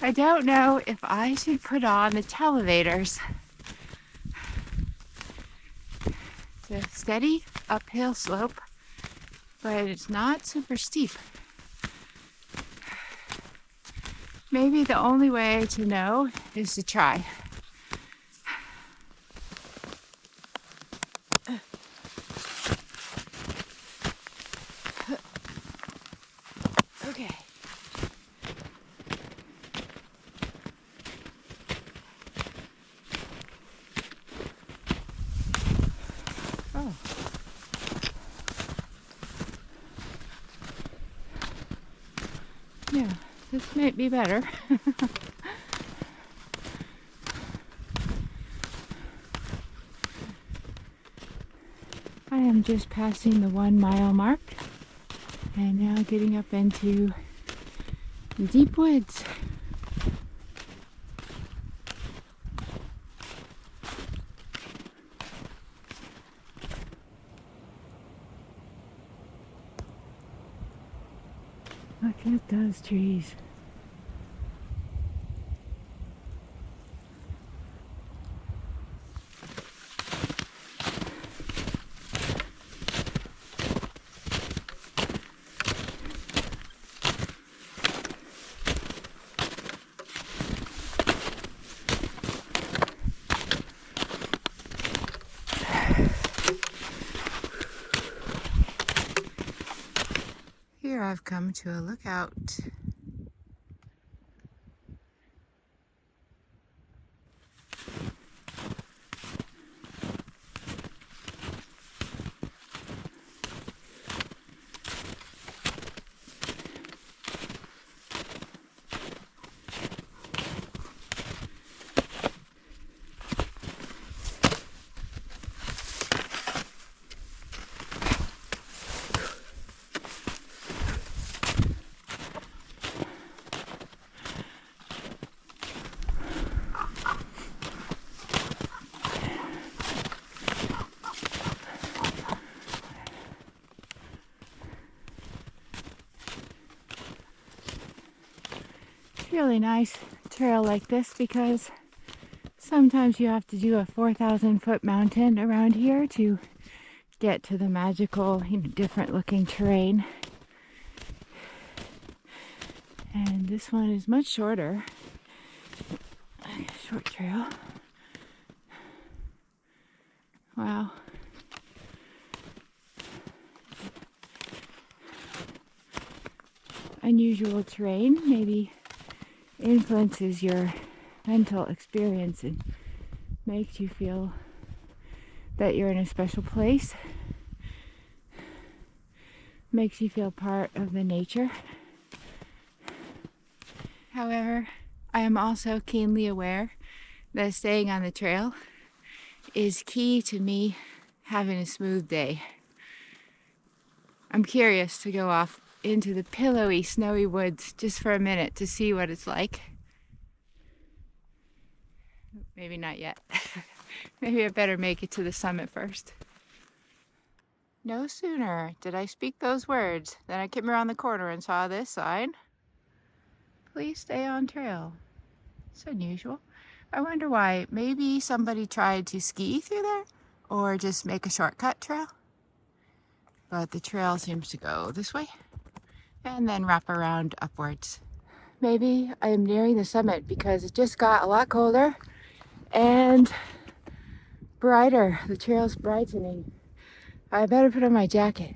I don't know if I should put on the Televators. It's a steady uphill slope, but it's not super steep. Maybe the only way to know is to try. Okay. Oh. Yeah, this might be better. I am just passing the 1 mile mark and now getting up into the deep woods. Look at those trees. Here I've come to a lookout. Really nice trail like this because sometimes you have to do a 4,000-foot mountain around here to get to the magical, different looking terrain. And this one is much shorter. Short trail. Wow. Unusual terrain, maybe influences your mental experience and makes you feel that you're in a special place, makes you feel part of the nature. However, I am also keenly aware that staying on the trail is key to me having a smooth day. I'm curious to go off into the pillowy, snowy woods just for a minute to see what it's like. Maybe not yet. Maybe I better make it to the summit first. No sooner did I speak those words than I came around the corner and saw this sign. Please stay on trail. It's unusual. I wonder why. Maybe somebody tried to ski through there or just make a shortcut trail. But the trail seems to go this way and then wrap around upwards. Maybe I am nearing the summit because it just got a lot colder and brighter. The trail's brightening. I better put on my jacket.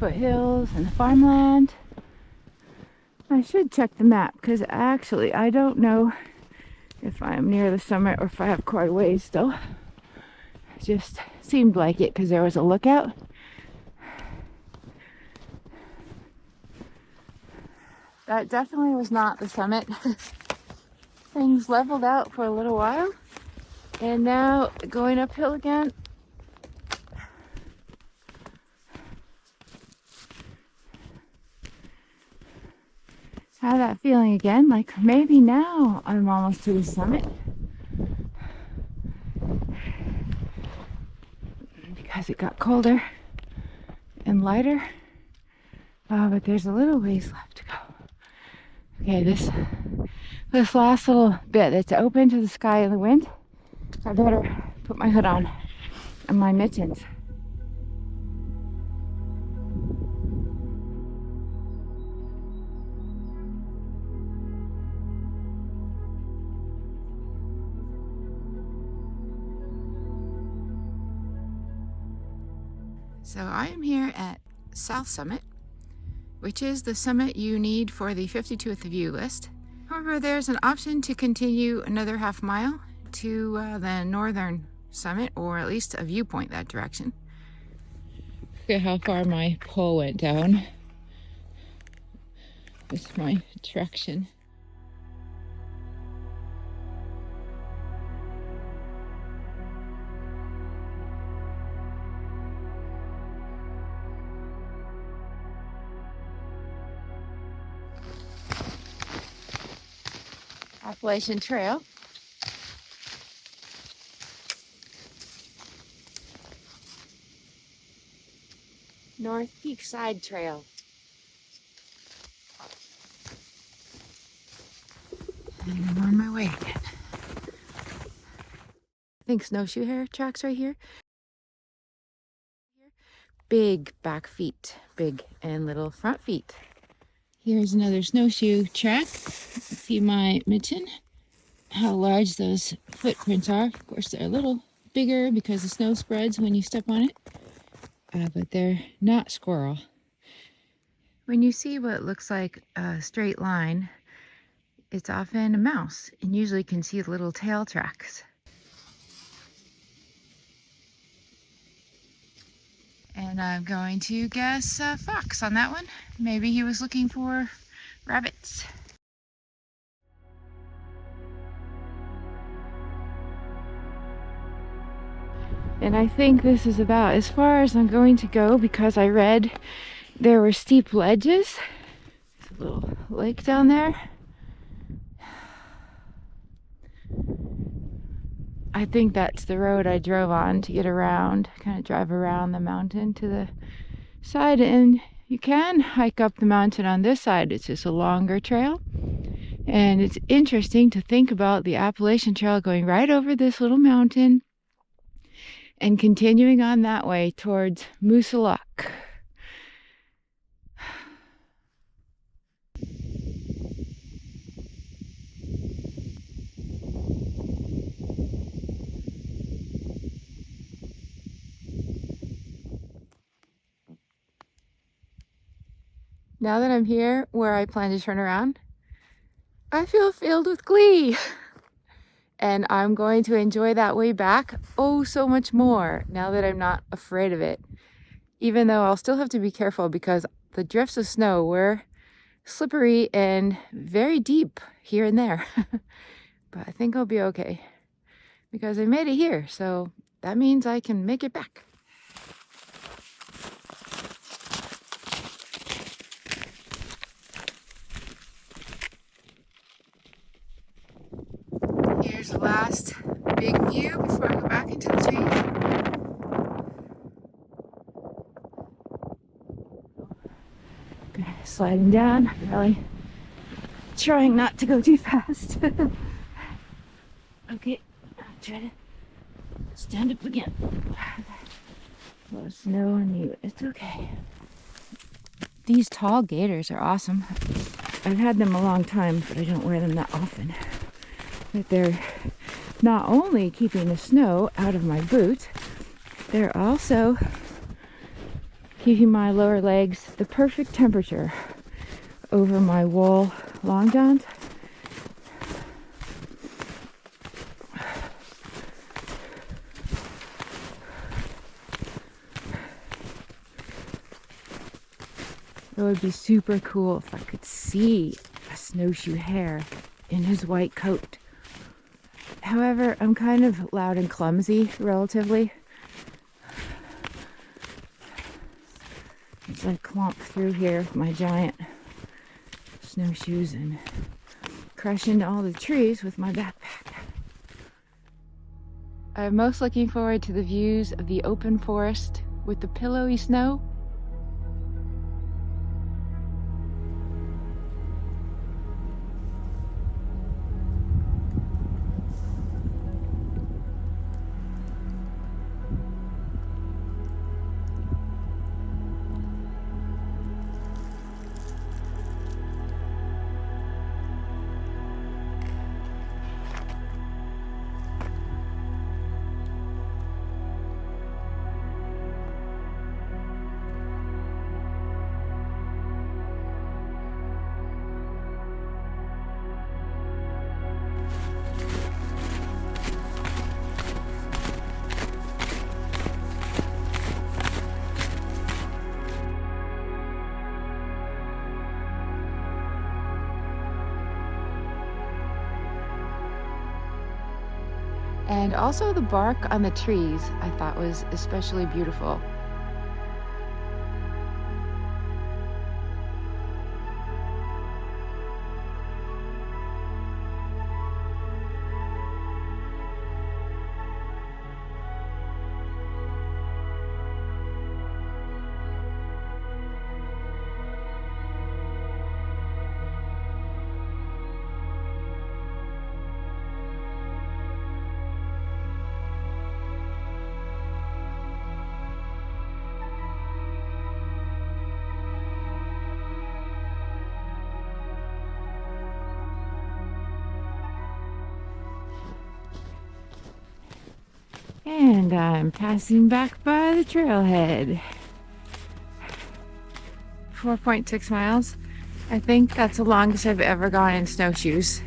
Foothills and the farmland. I should check the map because actually I don't know if I'm near the summit or if I have quite a ways still. It just seemed like it because there was a lookout. That definitely was not the summit. Things leveled out for a little while, and now going uphill again. Had that feeling again, like maybe now I'm almost to the summit. Because it got colder and lighter. But there's a little ways left to go. Okay, this last little bit that's open to the sky and the wind, I better put my hood on and my mittens. So I am here at South Summit, which is the summit you need for the 52th view list. However, there's an option to continue another half mile to the northern summit, or at least a viewpoint that direction. Look at how far my pole went down with my traction. Appalachian Trail. North Peak Side Trail. And I'm on my way again. I think snowshoe hair tracks right here. Big back feet, big and little front feet. Here's another snowshoe track. See my mitten, how large those footprints are. Of course, they're a little bigger because the snow spreads when you step on it, but they're not squirrel. When you see what looks like a straight line, it's often a mouse, and usually you can see the little tail tracks. And I'm going to guess fox on that one. Maybe he was looking for rabbits. And I think this is about as far as I'm going to go, because I read there were steep ledges. There's a little lake down there. I think that's the road I drove on to get around, kind of drive around the mountain to the side. And you can hike up the mountain on this side. It's just a longer trail. And it's interesting to think about the Appalachian Trail going right over this little mountain and continuing on that way towards Moosilauke. Now that I'm here where I plan to turn around, I feel filled with glee. And I'm going to enjoy that way back oh so much more now that I'm not afraid of it. Even though I'll still have to be careful because the drifts of snow were slippery and very deep here and there. But I think I'll be okay because I made it here, so that means I can make it back. Here's the last big view before I go back into the trees. Okay, sliding down, really trying not to go too fast. Okay, I'll try to stand up again. A lot of snow on you, it's okay. These tall gaiters are awesome. I've had them a long time, but I don't wear them that often. But they're not only keeping the snow out of my boots, they're also keeping my lower legs the perfect temperature over my wool long johns. It would be super cool if I could see a snowshoe hare in his white coat. However, I'm kind of loud and clumsy, relatively. As I clomp through here with my giant snowshoes and crash into all the trees with my backpack. I'm most looking forward to the views of the open forest with the pillowy snow. And also the bark on the trees I thought was especially beautiful. And I'm passing back by the trailhead. 4.6 miles. I think that's the longest I've ever gone in snowshoes.